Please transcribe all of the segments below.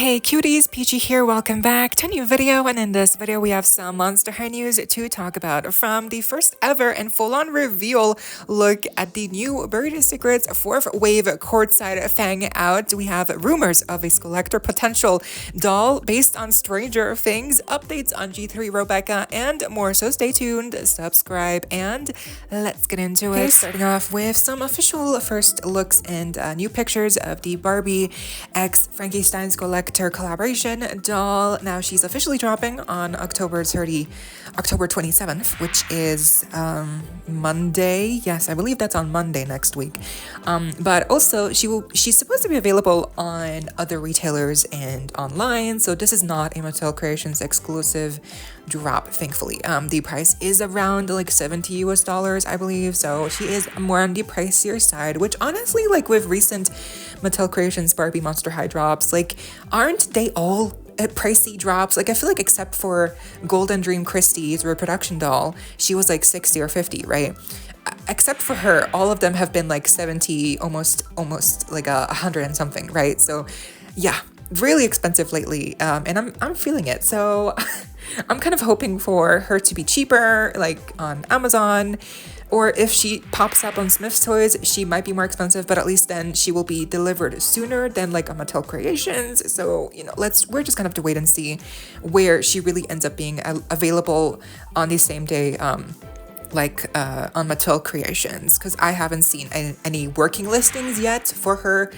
Hey cuties, PeachY here, welcome back to a new video, and in this video we have some Monster High news to talk about. From the first ever and full-on reveal look at the new Barbie Secrets 4th wave courtside fang out, we have rumors of a Skulltimate potential doll based on Stranger Things, updates on G3 Robecca, and more, so stay tuned, subscribe, and let's get into it. Starting off with some official first looks and new pictures of the Barbie x Frankenstein Collector collaboration doll. Now she's officially dropping on October 27th, which is Monday. Yes, I believe that's on Monday next week. But also she's supposed to be available on other retailers and online, so this is not a Mattel Creations exclusive drop, thankfully. The price is around like $70 US, I believe, so she is more on the pricier side, which honestly, like with recent Mattel Creations Barbie Monster High drops, like aren't they all pricey drops? Like I feel like except for Golden Dream Christie's reproduction doll, she was like 60 or 50, right? Except for her, all of them have been like 70, almost like 100 and something, right? So yeah, really expensive lately, and I'm feeling it. So I'm kind of hoping for her to be cheaper, like on Amazon, or if she pops up on Smith's Toys, she might be more expensive, but at least then she will be delivered sooner than like on Mattel Creations. So, you know, we're just gonna have to wait and see where she really ends up being available on the same day, on Mattel Creations, because I haven't seen any working listings yet for her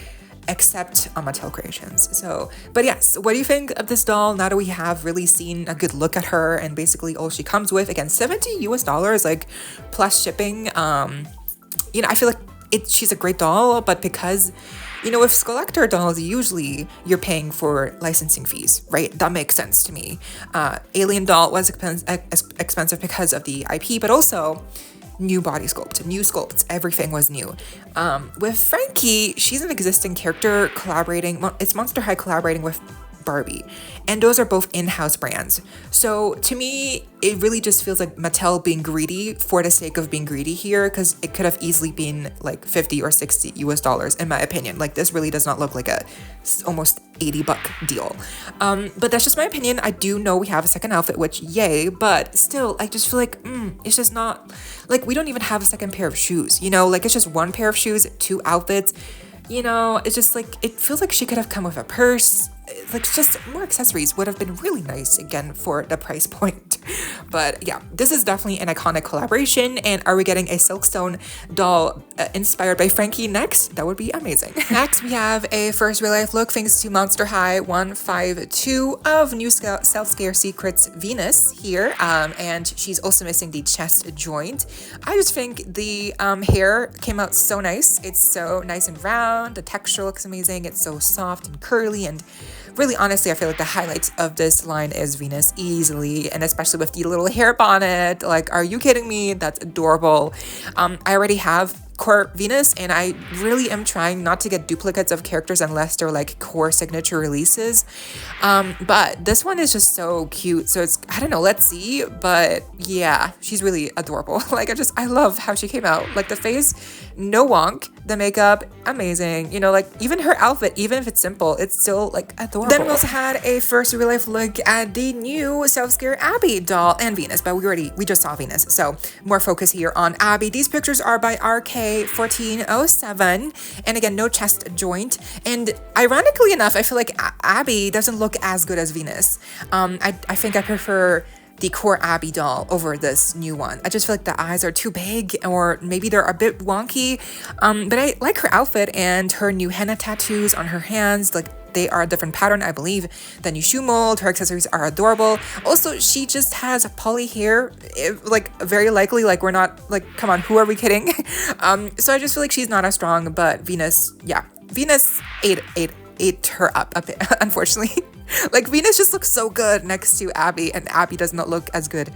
except on Mattel Creations. So, but yes, what do you think of this doll now that we have really seen a good look at her and basically all she comes with? Again, $70 US, like plus shipping. You know, I feel like she's a great doll, but because, you know, with Skulltimate dolls, usually you're paying for licensing fees, right? That makes sense to me. Alien doll was expensive because of the IP, but also new body sculpt, new sculpts, everything was new. With Frankie, she's an existing character it's Monster High collaborating with Barbie, and those are both in-house brands. So to me, it really just feels like Mattel being greedy for the sake of being greedy here, because it could have easily been like $50 or $60 US in my opinion. Like this really does not look like a almost $80 deal. But that's just my opinion. I do know we have a second outfit, which yay, but still, I just feel like it's just not, like we don't even have a second pair of shoes, you know, like it's just one pair of shoes, 2 outfits. You know, it's just like, it feels like she could have come with a purse, like just more accessories would have been really nice again for the price point. But yeah, this is definitely an iconic collaboration. And are we getting a Silkstone doll inspired by Frankie next? That would be amazing. Next, we have a first real life look thanks to Monster High 152 of new Self-Scare Secrets Venus here, and she's also missing the chest joint. I just think the hair came out so nice. It's so nice and round. The texture looks amazing. It's so soft and curly, and really, honestly, I feel like the highlight of this line is Venus easily, and especially with the little hair bonnet. Like, are you kidding me? That's adorable. I already have core Venus, and I really am trying not to get duplicates of characters unless they're like core signature releases. But this one is just so cute. So it's, I don't know, let's see. But yeah, she's really adorable. Like, I love how she came out. Like the face, no wonk. The makeup, amazing. You know, like even her outfit, even if it's simple, it's still like adorable. Then we also had a first real life look at the new Self-Scare Abby doll and Venus, but we just saw Venus. So more focus here on Abby. These pictures are by RK1407. And again, no chest joint. And ironically enough, I feel like Abby doesn't look as good as Venus. I think I prefer the core Abby doll over this new one. I just feel like the eyes are too big, or maybe they're a bit wonky. But I like her outfit and her new henna tattoos on her hands. Like they are a different pattern, I believe, than new shoe mold. Her accessories are adorable. Also, she just has poly hair, like very likely, like we're not, like, come on, who are we kidding? So I just feel like she's not as strong, but Venus, yeah, Venus ate her up a bit, unfortunately. Like Venus just looks so good next to Abby, and Abby does not look as good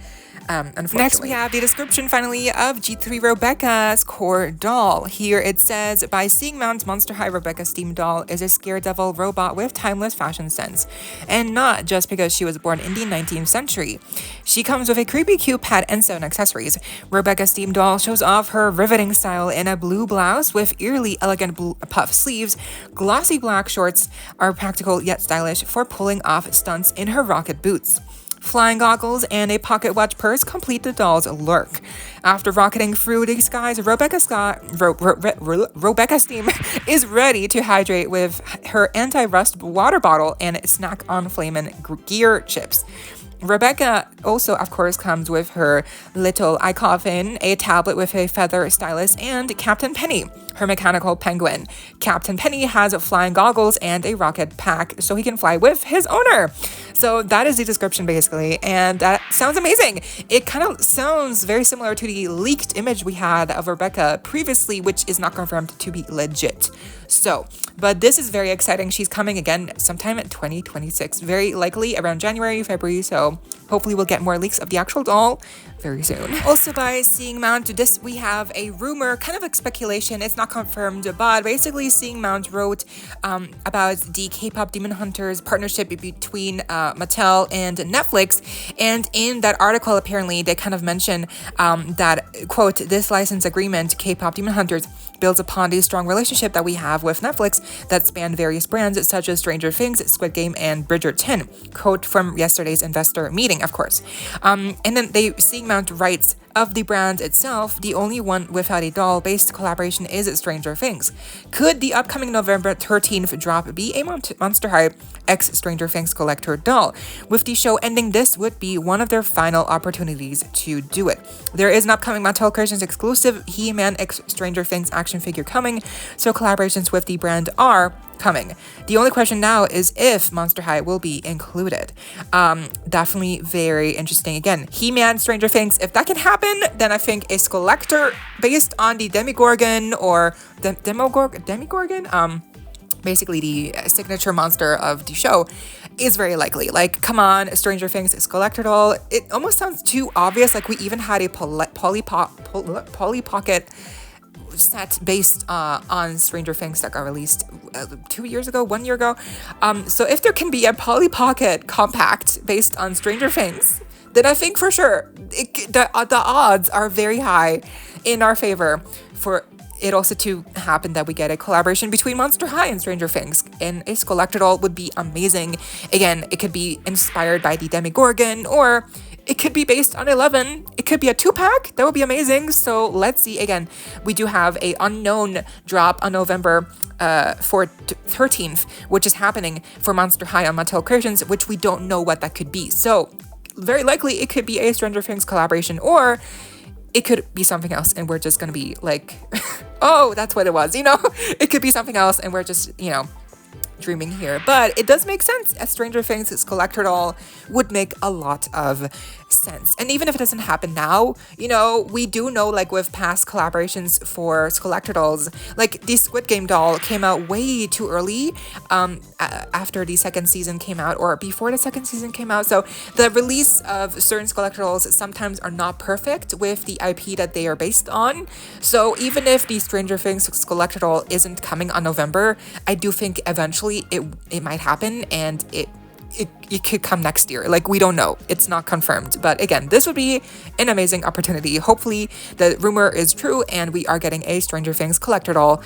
unfortunately. Next, we have the description finally of G3 Robecca's core doll. Here it says, by seeing Mount's Monster High Robecca Steam doll is a scare devil robot with timeless fashion sense, and not just because she was born in the 19th century. She comes with a creepy cute pet and 7 accessories. Robecca Steam doll shows off her riveting style in a blue blouse with eerily elegant blue puff sleeves. Glossy black shorts are practical yet stylish for pulling off stunts in her rocket boots. Flying goggles and a pocket watch purse complete the doll's look. After rocketing through the skies, Robecca Steam is ready to hydrate with her anti-rust water bottle and snack on flamin' gear chips. Rebecca also, of course, comes with her little eye coffin, a tablet with a feather stylus, and Captain Penny, her mechanical penguin. Captain Penny has flying goggles and a rocket pack so he can fly with his owner. So that is the description basically, and that sounds amazing. It kind of sounds very similar to the leaked image we had of Rebecca previously, which is not confirmed to be legit. So, but this is very exciting. She's coming again sometime in 2026, very likely around January, February. So hopefully we'll get more leaks of the actual doll very soon. Also, by seeing Mount, this we have a rumor, kind of a speculation. It's not confirmed, but basically seeing Mount wrote about the K-pop Demon Hunters partnership between Mattel and Netflix, and in that article apparently they kind of mention that, quote, this license agreement, K-pop Demon Hunters, builds upon the strong relationship that we have with Netflix that span various brands such as Stranger Things, Squid Game, and Bridgerton. Quote from yesterday's investor meeting, of course. And then seeing Mount writes, of the brand itself, the only one without a doll-based collaboration is Stranger Things. Could the upcoming November 13th drop be a Monster High X Stranger Things collector doll? With the show ending, this would be one of their final opportunities to do it. There is an upcoming Mattel Creations exclusive He-Man X Stranger Things action figure coming, so collaborations with the brand are coming. The only question now is if Monster High will be included. Definitely very interesting. Again, He-Man, Stranger Things, if that can happen, then I think a collector based on the Demogorgon or Demogorgon, basically the signature monster of the show, is very likely. Like, come on, Stranger Things is collector doll. It almost sounds too obvious. Like, we even had a Polly Pocket set based on Stranger Things that got released 1 year ago. So if there can be a Polly Pocket compact based on Stranger Things, then I think for sure the odds are very high in our favor for it also to happen that we get a collaboration between Monster High and Stranger Things, and a collector doll would be amazing. Again, it could be inspired by the Demogorgon, or it could be based on 11. It could be a 2-pack. That would be amazing. So let's see. Again, we do have a unknown drop on November 13th, which is happening for Monster High on Mattel Creations, which we don't know what that could be. So very likely it could be a Stranger Things collaboration, or it could be something else, and we're just gonna be like, oh, that's what it was, It could be something else, and we're just, dreaming here. But it does make sense. A Stranger Things collector doll would make a lot of sense. And even if it doesn't happen now, we do know, like, with past collaborations for collector dolls, like the Squid Game doll came out way too early after the second season came out, or before the second season came out. So the release of certain collector dolls sometimes are not perfect with the IP that they are based on. So even if the Stranger Things collector doll isn't coming on November, I do think eventually it might happen, and it could come next year. Like, we don't know. It's not confirmed. But again, this would be an amazing opportunity. Hopefully the rumor is true and we are getting a Stranger Things collector doll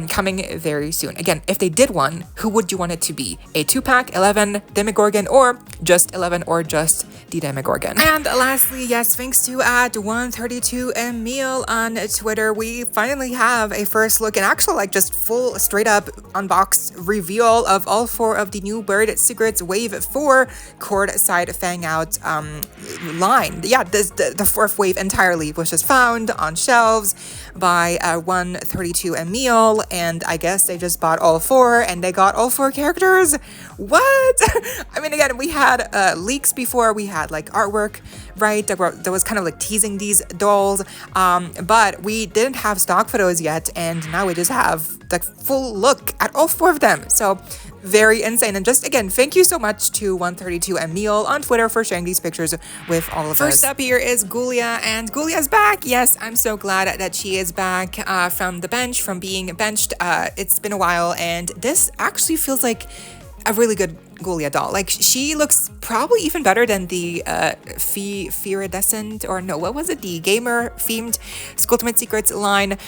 coming very soon. Again, if they did one, who would you want it to be? A 2-pack, 11, Demogorgon, or just 11, or just the Demogorgon? And lastly, yes, thanks to @132Emil on Twitter, we finally have a first look, an actual, like, just full straight up unbox reveal of all 4 of the new Buried Secrets Wave 4 Cord Side Fang Out line. Yeah, the 4th wave entirely was just found on shelves by @132Emil, and I guess they just bought all 4 and they got all 4 characters. What? I mean, again, we had leaks before, we had like artwork, right, that was kind of like teasing these dolls, but we didn't have stock photos yet, and now we just have the full look at all 4 of them. So very insane. And just again, thank you so much to 132 and Neil on Twitter for sharing these pictures with all of us. First up here is Gulia, and Gulia's back. Yes, I'm so glad that she is back from the bench, from being benched. It's been a while, and this actually feels like a really good Gulia doll. Like, she looks probably even better than the Firidescent, or no, what was it? The gamer themed Skultimate Secrets line.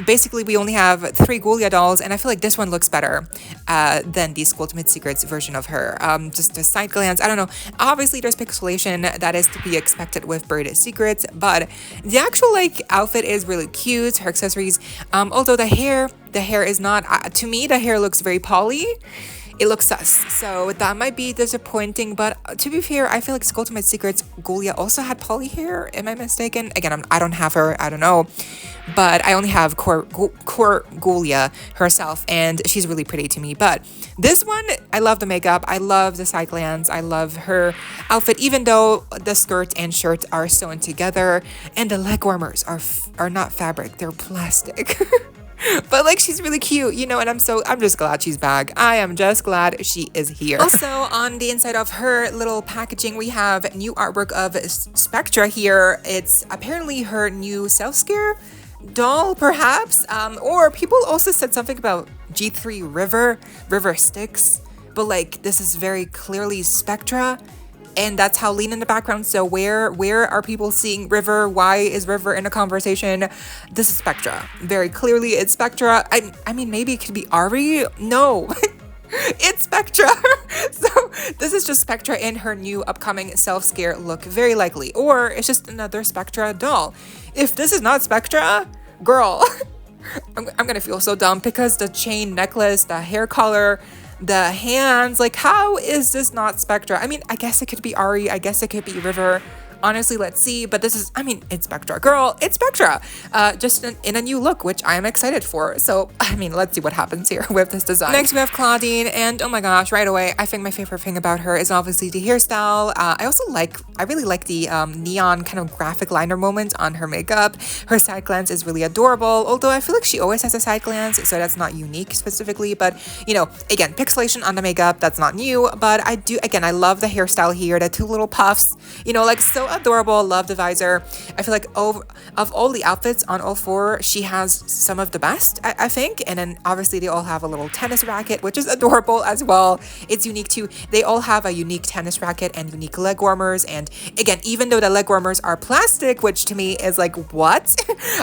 Basically, we only have 3 Gulia dolls, and I feel like this one looks better than the Skultimate Secrets version of her. Just a side glance, I don't know. Obviously, there's pixelation that is to be expected with Buried Secrets, but the actual like outfit is really cute. Her accessories, although the hair is not. To me, the hair looks very poly. It looks sus, so that might be disappointing, but to be fair, I feel like Skultimate Secrets Gulia also had poly hair. Am I mistaken? Again, I don't have her, I don't know, but I only have core Gulia herself, and she's really pretty to me. But this one, I love the makeup, I love the side glance, I love her outfit, even though the skirt and shirt are sewn together, and the leg warmers are not fabric, they're plastic. But like, she's really cute, you know, and I'm just glad she's back. I am just glad she is here. Also, on the inside of her little packaging, we have new artwork of Spectra here. It's apparently her new self-scare doll, perhaps, or people also said something about G3 River Styx, but like, this is very clearly Spectra. And that's how Lean in the background. So where are people seeing River? Why is River in a conversation? This is Spectra. Very clearly it's Spectra. I mean, maybe it could be Ari. No, it's Spectra. So this is just Spectra in her new upcoming self-scare look, very likely. Or it's just another Spectra doll. If this is not Spectra, girl, I'm gonna feel so dumb, because the chain necklace, the hair color, the hands, like, how is this not Spectra? I mean, I guess it could be Ari, I guess it could be River. Honestly, let's see. But this is, I mean, it's Spectra. Girl, it's Spectra. Just in a new look, which I am excited for. So, I mean, let's see what happens here with this design. Next, we have Claudine. And oh my gosh, right away, I think my favorite thing about her is obviously the hairstyle. I really like the neon kind of graphic liner moment on her makeup. Her side glance is really adorable. Although I feel like she always has a side glance, so that's not unique specifically. But, you know, again, pixelation on the makeup, that's not new. But I love the hairstyle here. The 2 little puffs, you know, like, so adorable. Love the visor. I feel like of all the outfits on all 4, she has some of the best, I think. And then obviously they all have a little tennis racket, which is adorable as well. It's unique too. They all have a unique tennis racket and unique leg warmers. And again, even though the leg warmers are plastic, which to me is like, what?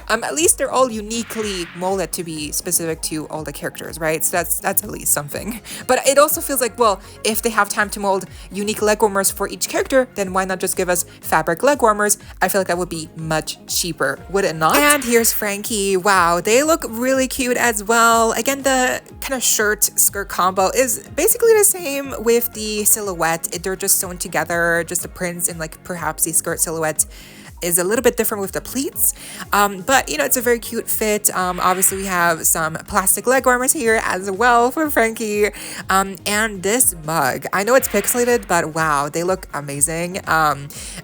At least they're all uniquely molded to be specific to all the characters, right? So that's at least something. But it also feels like, well, if they have time to mold unique leg warmers for each character, then why not just give us fabric leg warmers? I feel like that would be much cheaper, would it not? And here's Frankie. Wow, they look really cute as well. Again, the kind of shirt-skirt combo is basically the same with the silhouette. They're just sewn together, just the prints and like perhaps the skirt silhouette is a little bit different with the pleats, but you know, it's a very cute fit. Obviously we have some plastic leg warmers here as well for Frankie, and this mug, I know it's pixelated, but wow, they look amazing.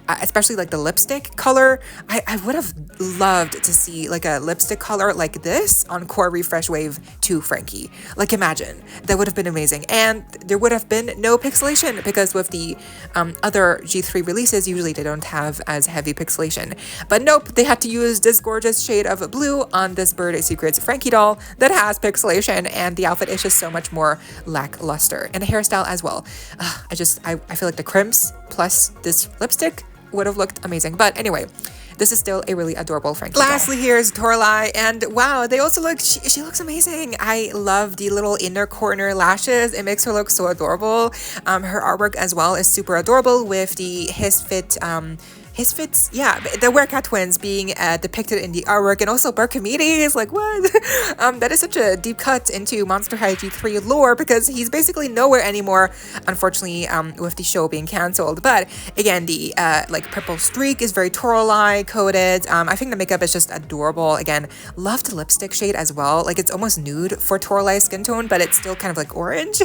Especially like the lipstick color. I would have loved to see like a lipstick color like this on Core Refresh Wave 2 Frankie. Like, imagine, that would have been amazing. And there would have been no pixelation, because with the other G3 releases, usually they don't have as heavy pixelation. But nope, they had to use this gorgeous shade of blue on this Buried Secrets Frankie doll that has pixelation, and the outfit is just so much more lackluster, and the hairstyle as well. I feel like the crimps plus this lipstick would have looked amazing. But anyway, this is still a really adorable Frankie doll. Lastly, here's Torlai, and wow, they also look, she looks amazing. I love the little inner corner lashes. It makes her look so adorable. Her artwork as well is super adorable with the his fits, yeah, the Werka twins being depicted in the artwork, and also Barkamedes, like, what? That is such a deep cut into Monster High G3 lore, because he's basically nowhere anymore, unfortunately, with the show being cancelled. But again, the like purple streak is very Torlai coded. I think the makeup is just adorable. Again, love the lipstick shade as well. Like, it's almost nude for Torlai's skin tone, but it's still kind of like orange.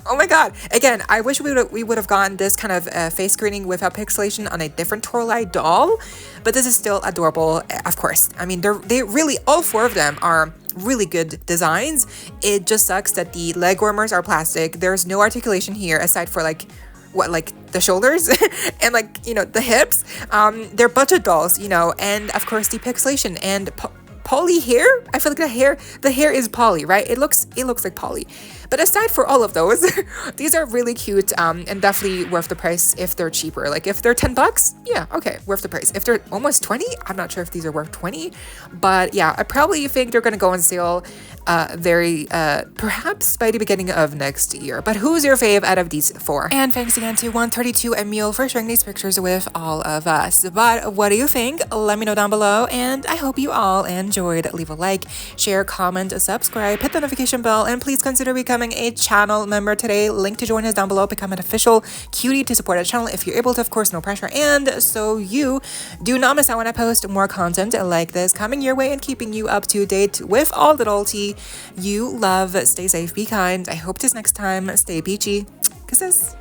Oh my god. Again, I wish we would have gotten this kind of face screening without pixelation on a different Torlai PeachY doll, but this is still adorable, of course. I mean, they really, all 4 of them are really good designs. It just sucks that the leg warmers are plastic. There's no articulation here aside for like the shoulders and like, you know, the hips. They're budget dolls, you know, and of course the pixelation and poly hair. I feel like the hair is poly, right? It looks like poly. But aside for all of those, these are really cute, and definitely worth the price if they're cheaper. Like if they're $10, yeah, okay, worth the price. If they're almost 20, I'm not sure if these are worth 20, but yeah, I probably think they're gonna go on sale perhaps by the beginning of next year. But who's your fave out of these 4? And thanks again to 132 Emil for sharing these pictures with all of us. But what do you think? Let me know down below, and I hope you all enjoyed. Leave a like, share, comment, subscribe, hit the notification bell, and please consider becoming a channel member today. Link to join is down below. Become an official cutie to support our channel if you're able to, of course, no pressure. And so you do not miss out when I post more content like this coming your way and keeping you up to date with all the loyalty you love. Stay safe, be kind. I hope this next time. Stay peachy. Kisses.